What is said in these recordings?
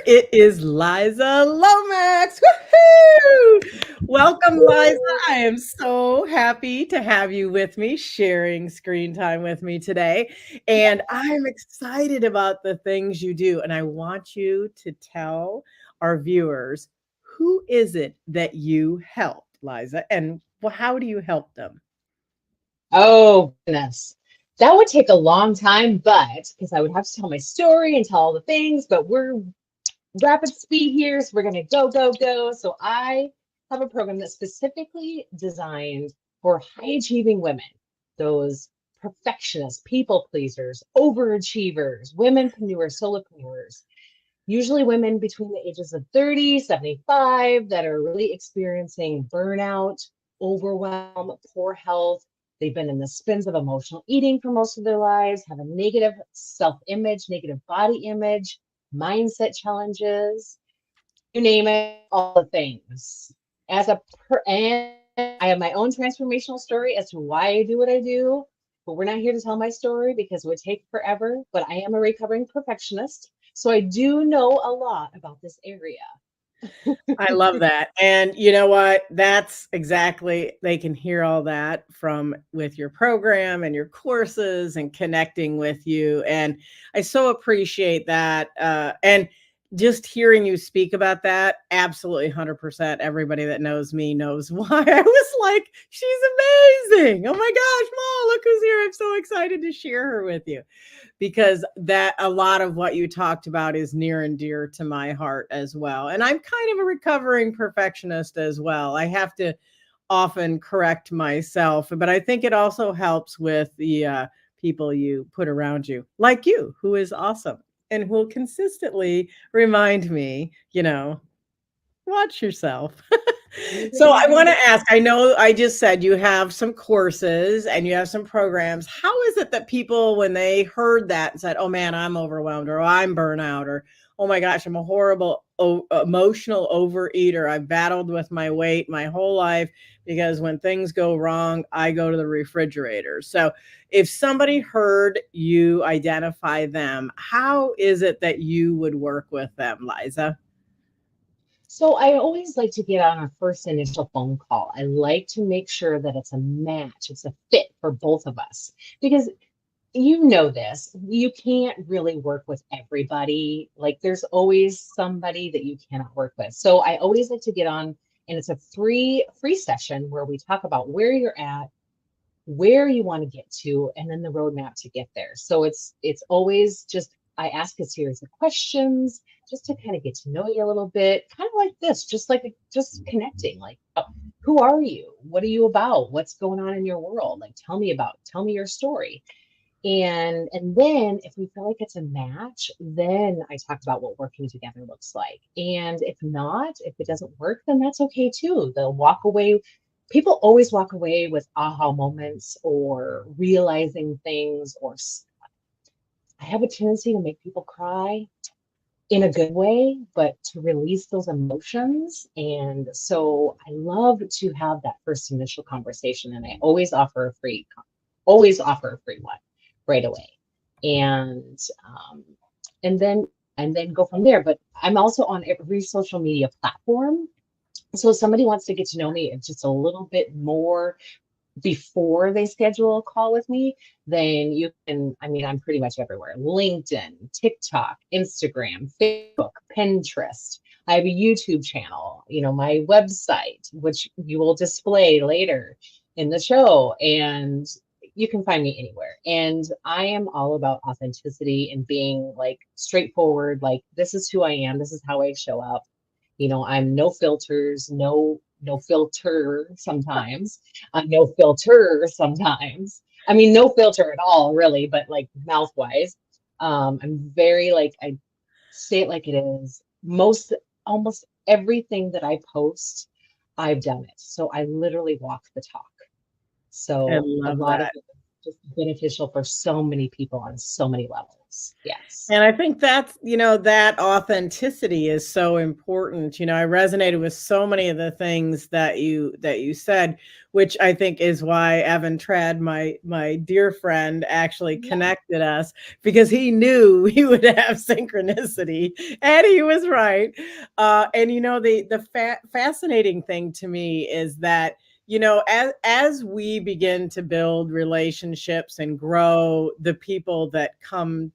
It is Liza Lomax. Woohoo! Welcome, Liza. I am so happy to have you with me, sharing screen time with me today. And I'm excited about the things you do. And I want you to tell our viewers, who is it that you helped, Liza? And how do you help them? Oh, goodness. That would take a long time, but because I would have to tell my story and tell all the things, but we're rapid speed here, so we're going to go, go, go. So I have a program that's specifically designed for high achieving women, those perfectionists, people pleasers, overachievers, womenpreneurs, solopreneurs, usually women between the ages of 30, 75 that are really experiencing burnout, overwhelm, poor health. They've been in the spins of emotional eating for most of their lives, have a negative self-image, negative body image, mindset challenges, you name it, all the things. And I have my own transformational story as to why I do what I do, but we're not here to tell my story because it would take forever. But I am a recovering perfectionist, so I do know a lot about this area. I love that. And you know what? That's exactly, they can hear all that from with your program and your courses and connecting with you. And I so appreciate that. And just hearing you speak about that, absolutely 100%. Everybody that knows me knows why I was like, she's amazing. Oh my gosh, Mom, look who's here. I'm so excited to share her with you because that a lot of what you talked about is near and dear to my heart as well. And I'm kind of a recovering perfectionist as well. I have to often correct myself, but I think it also helps with the people you put around you, like you, who is awesome and who will consistently remind me, watch yourself. So I want to ask, I know I just said you have some courses and you have some programs. How is it that people, when they heard that and said, oh man, I'm overwhelmed or oh, I'm burnout or oh my gosh, I'm a horrible emotional overeater. I've battled with my weight my whole life because when things go wrong, I go to the refrigerator. So if somebody heard you identify them, how is it that you would work with them, Liza? So I always like to get on a first initial phone call. I like to make sure that it's a match, it's a fit for both of us. Because you know this, you can't really work with everybody. Like there's always somebody that you cannot work with. So I always like to get on, and it's a free session where we talk about where you're at, where you want to get to, and then the roadmap to get there. So it's always just I ask a series of questions just to kind of get to know you a little bit, kind of like this, just connecting, like who are you? What are you about? What's going on in your world? Like tell me your story. And then if we feel like it's a match, then I talk about what working together looks like. And if not, if it doesn't work, then that's okay too. They'll walk away. People always walk away with aha moments or realizing things, or I have a tendency to make people cry in a good way, but to release those emotions. And so I love to have that first initial conversation, and I always offer a free one right away, and um, and then go from there. But I'm also on every social media platform. So if somebody wants to get to know me just a little bit more before they schedule a call with me, then you can, I mean, I'm pretty much everywhere: LinkedIn, TikTok, Instagram, Facebook, Pinterest. I have a YouTube channel, my website, which you will display later in the show. And you can find me anywhere. And I am all about authenticity and being like straightforward, like this is who I am, this is how I show up. I'm no filters, no filter sometimes. I'm no filter sometimes. I mean, no filter at all, really, but like mouth wise. I'm very like I say it like it is. Almost everything that I post, I've done it. So I literally walk the talk. I So a love lot of that. it. just beneficial for so many people on so many levels. Yes. And I think that's, that authenticity is so important. I resonated with so many of the things that you said, which I think is why Evan Trad, my dear friend, actually Yeah. connected us, because he knew we would have synchronicity, and he was right. And the fascinating thing to me is that, as we begin to build relationships and grow the people that come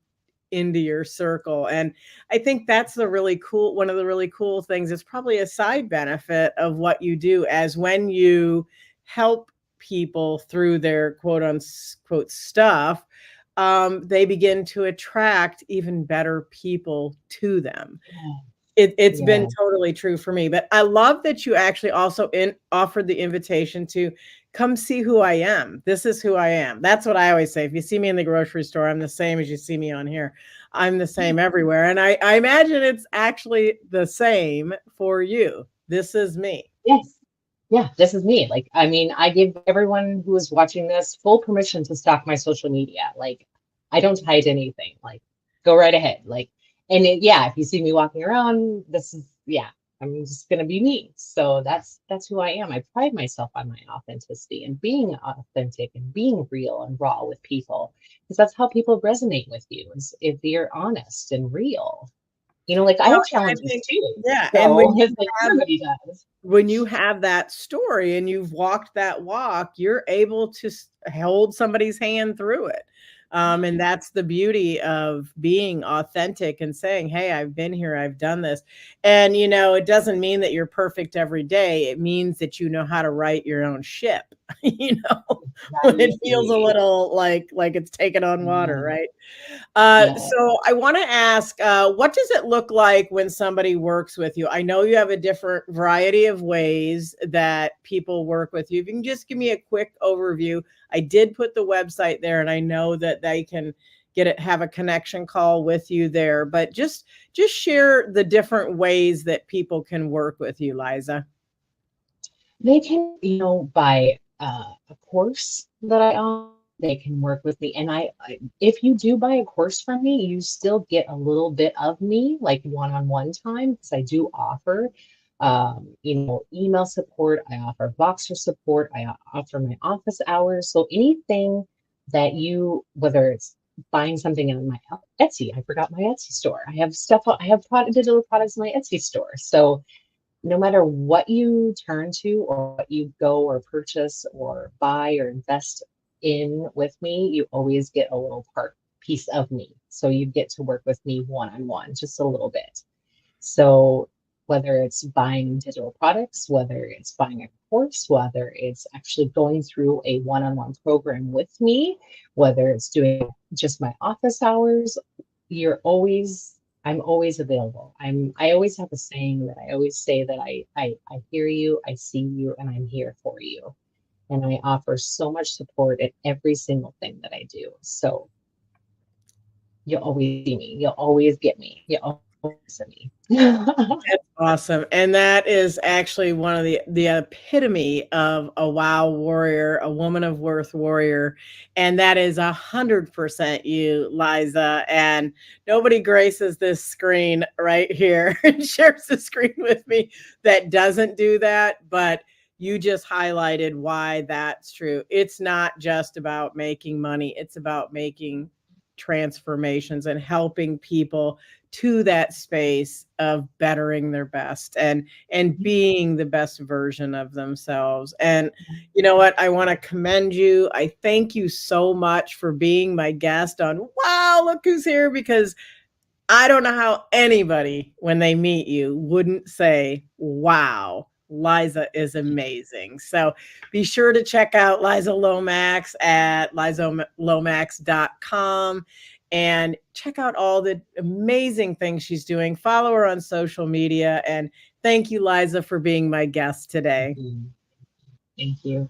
into your circle. And I think that's the really cool, one of the really cool things. It's probably a side benefit of what you do, as when you help people through their quote unquote stuff, they begin to attract even better people to them. It's been Yeah. totally true for me, but I love that you actually also offered the invitation to come see who I am. This is who I am. That's what I always say. If you see me in the grocery store, I'm the same as you see me on here. I'm the same everywhere. And I imagine it's actually the same for you. This is me. Yes. Yeah, this is me. Like, I mean, I give everyone who is watching this full permission to stalk my social media. Like, I don't hide anything. Like, go right ahead. Like, and yeah, if you see me walking around, this is, yeah, I'm just gonna be me. So that's who I am. I pride myself on my authenticity and being authentic and being real and raw with people, because that's how people resonate with you, is if you're honest and real. Like I Well, have I challenges think, too. yeah. And So it's like have everybody does. when you have that story and you've walked that walk, you're able to hold somebody's hand through it. And that's the beauty of being authentic and saying, hey, I've been here, I've done this. And, it doesn't mean that you're perfect every day. It means that you know how to right your own ship, when it feels a Exactly. little like it's taken on water, Yeah. right? Yeah. So I want to ask, what does it look like when somebody works with you? I know you have a different variety of ways that people work with you. If you can just give me a quick overview. I did put the website there, and I know that they can have a connection call with you there, but just share the different ways that people can work with you, Liza. They can, buy a course that I offer. They can work with me. And if you do buy a course from me, you still get a little bit of me, like one-on-one time, because I do offer, email support. I offer Voxer support. I offer my office hours. So anything that whether it's buying something on my Etsy, I forgot my Etsy store. I have stuff, I have digital products in my Etsy store. So no matter what you turn to or what you go or purchase or buy or invest in with me, you always get a little piece of me. So you get to work with me one-on-one just a little bit. So whether it's buying digital products, whether it's buying a course, whether it's actually going through a one-on-one program with me, whether it's doing just my office hours, you're always I'm always available. I always have a saying that I always say that I hear you, I see you, and I'm here for you. And I offer so much support in every single thing that I do. So you'll always see me. You'll always get me. You'll always see me. That's awesome. And that is actually one of the epitome of a wow warrior, a woman of worth warrior. And that is 100% you, Liza. And nobody graces this screen right here and shares the screen with me that doesn't do that. But you just highlighted why that's true. It's not just about making money, it's about making transformations and helping people to that space of bettering their best and being the best version of themselves. And you know what? I want to commend you. I thank you so much for being my guest on Wow, Look Who's Here, because I don't know how anybody, when they meet you, wouldn't say, wow, Liza is amazing. So be sure to check out Liza Lomax at lizalomax.com and check out all the amazing things she's doing. Follow her on social media. And thank you, Liza, for being my guest today. Thank you.